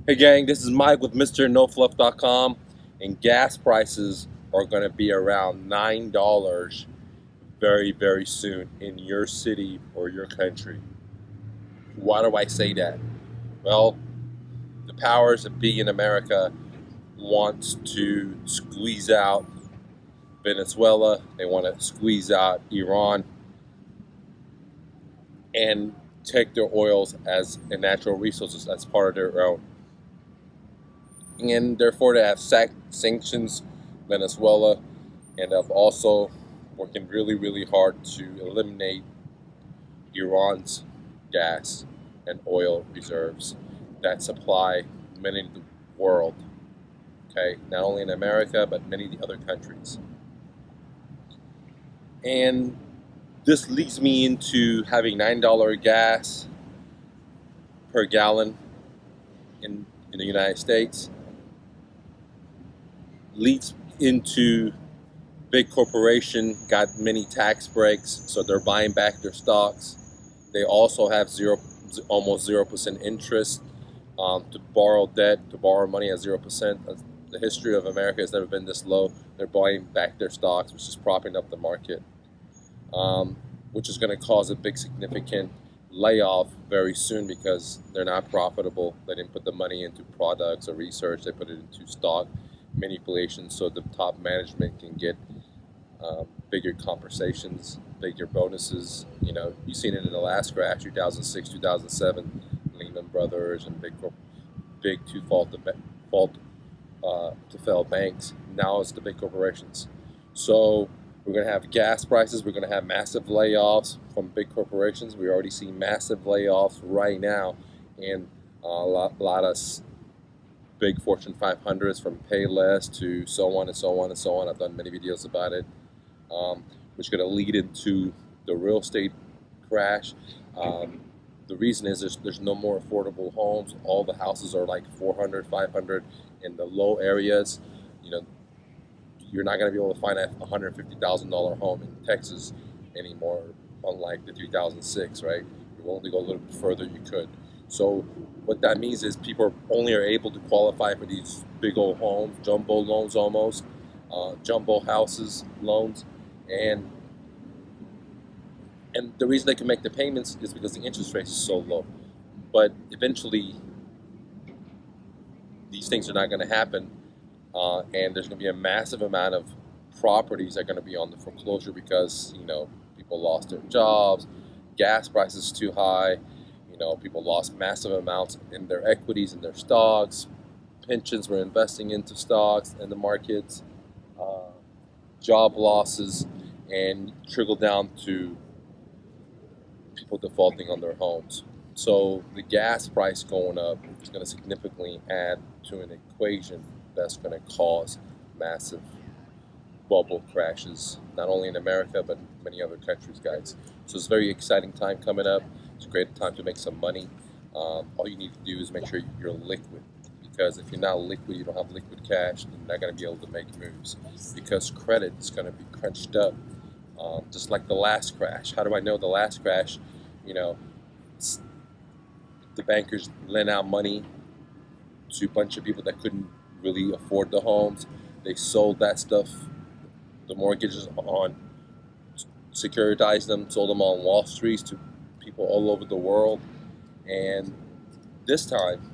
Hey gang, this is Mike with MrNoFluff.com, and gas prices are going to be around $9 very, very soon in your city or your country. Why do I say that? Well, the powers that be in America wants to squeeze out Venezuela, they want to squeeze out Iran, and take their oils as and natural resources as part of their own. And therefore, they have sanctions Venezuela, and have also working really, really hard to eliminate Iran's gas and oil reserves that supply many of the world. Okay, not only in America but many of the other countries. And this leads me into having $9 gas per gallon in the United States. Leads into big corporation got many tax breaks, so they're buying back their stocks. They also have almost 0% interest to borrow debt, to borrow money at 0%. The history of America has never been this low. They're buying back their stocks, which is propping up the market, which is going to cause a big significant layoff very soon because they're not profitable. They didn't put the money into products or research. They put it into stock manipulation so the top management can get bigger compensations, bigger bonuses. You know, you've seen it in the last crash, 2006, 2007, Lehman Brothers and big two to fail banks. Now it's the big corporations. So we're going to have gas prices. We're going to have massive layoffs from big corporations. We already see massive layoffs right now in a lot of big Fortune 500s, from Payless to so on and so on and so on. I've done many videos about it, which is going to lead into the real estate crash. The reason is there's no more affordable homes. All the houses are like 400, 500 in the low areas. You know, you're not going to be able to find a $150,000 home in Texas anymore, unlike the 2006, right? You only go a little bit further you could. So what that means is people only are able to qualify for these big old homes, jumbo loans almost, jumbo houses loans, and the reason they can make the payments is because the interest rate is so low. But eventually, these things are not going to happen, and there's going to be a massive amount of properties that are going to be on the foreclosure because people lost their jobs, gas prices too high. People lost massive amounts in their equities and their stocks. Pensions were investing into stocks and the markets. Job losses, and trickle down to people defaulting on their homes. So the gas price going up is going to significantly add to an equation that's going to cause massive bubble crashes, not only in America but many other countries, guys. So it's a very exciting time coming up. It's a great time to make some money. All you need to do is make sure you're liquid, because if you're not liquid, you don't have liquid cash, you're not going to be able to make moves because credit is going to be crunched up, just like the last crash. How do I know the last crash? The bankers lent out money to a bunch of people that couldn't really afford the homes. They sold that stuff, the mortgages on, securitized them, sold them on Wall Street to people all over the world. And this time,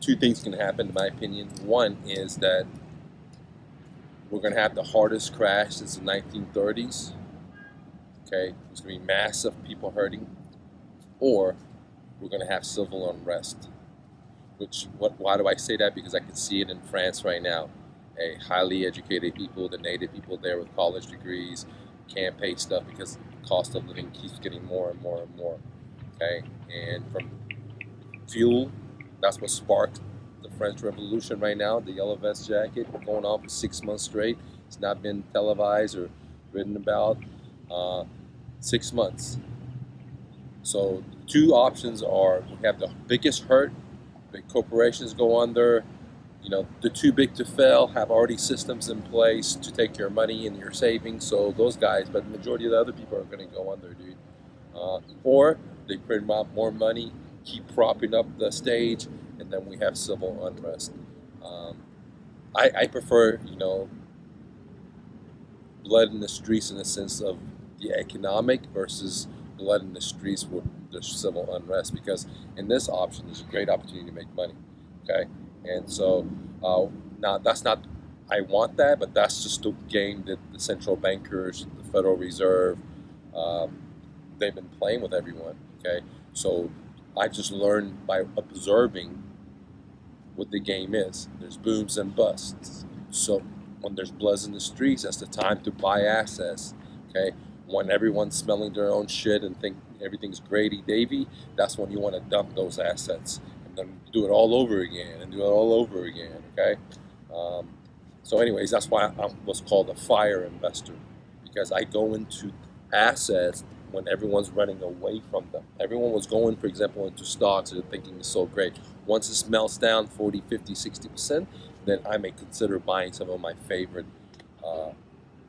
two things can happen, in my opinion. One is that we're going to have the hardest crash since the 1930s. Okay, there's going to be massive people hurting, or we're going to have civil unrest. Why do I say that? Because I can see it in France right now. Highly educated people, the native people there with college degrees, can't pay stuff because the cost of living keeps getting more and more and more. Okay, and from fuel, that's what sparked the French Revolution right now. The yellow vest jacket going on for 6 months straight. It's not been televised or written about. 6 months. So two options are: we have the biggest hurt, big corporations go under. The too big to fail have already systems in place to take your money and your savings. So those guys, but the majority of the other people are going to go under, dude. Or they print out more money, keep propping up the stage, and then we have civil unrest. Um, I prefer, blood in the streets in the sense of the economic versus blood in the streets with the civil unrest, because in this option there's a great opportunity to make money. Okay, and so now that's not, I want that, but that's just the game that the central bankers, the Federal Reserve, um, they've been playing with everyone. Okay, so I just learned by observing what the game is. There's booms and busts. So when there's bloods in the streets, that's the time to buy assets. Okay, when everyone's smelling their own shit and think everything's grady davy, that's when you want to dump those assets and then do it all over again and do it all over again. Okay, um, so anyways, that's why I'm what's called a fire investor, because I go into assets when everyone's running away from them. Everyone was going, for example, into stocks and thinking it's so great. Once it melts down 40, 50, 60%, then I may consider buying some of my favorite uh,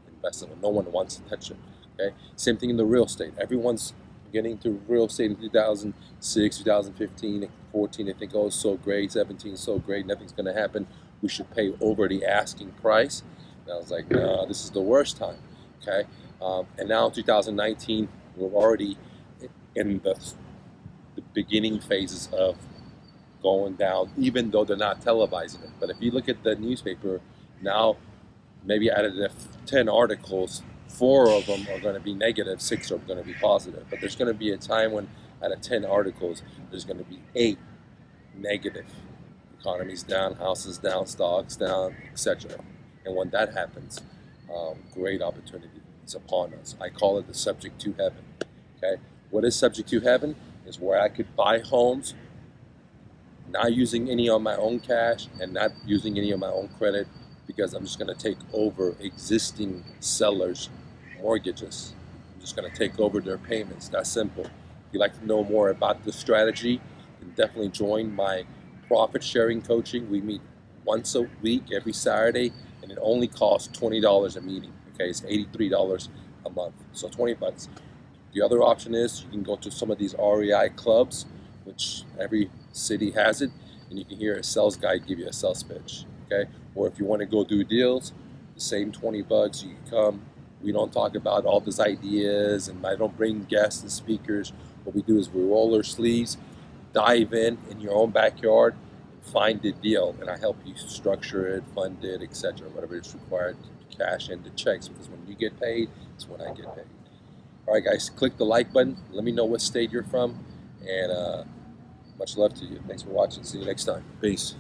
investment. No one wants to touch it. Okay. Same thing in the real estate. Everyone's getting into real estate in 2006, 2015, 14. They think, oh, it's so great. 17, so great. Nothing's going to happen. We should pay over the asking price. And I was like, no, this is the worst time. Okay. And now 2019, we're already in the beginning phases of going down, even though they're not televising it. But if you look at the newspaper now, maybe out of the 10 articles, 4 of them are going to be negative, 6 are going to be positive. But there's going to be a time when out of 10 articles, there's going to be 8 negative. Economy's down, houses down, stocks down, etc. And when that happens, great opportunity is upon us. I call it the subject to heaven. Okay, what is subject to heaven? Is where I could buy homes, not using any of my own cash and not using any of my own credit, because I'm just going to take over existing sellers' mortgages. I'm just going to take over their payments. That's simple. If you'd like to know more about this strategy, then definitely join my profit sharing coaching. We meet once a week, every Saturday, and it only costs $20 a meeting. Okay, it's $83 a month, so $20. The other option is you can go to some of these REI clubs, which every city has it, and you can hear a sales guy give you a sales pitch. Okay, or if you want to go do deals, the same $20. You can come. We don't talk about all these ideas, and I don't bring guests and speakers. What we do is we roll our sleeves, dive in your own backyard, and find the deal, and I help you structure it, fund it, etc. Whatever is required to cash in the checks, because when you get paid, it's when I get paid. All right, guys, click the like button. Let me know what state you're from, and much love to you. Thanks for watching. See you next time. Peace.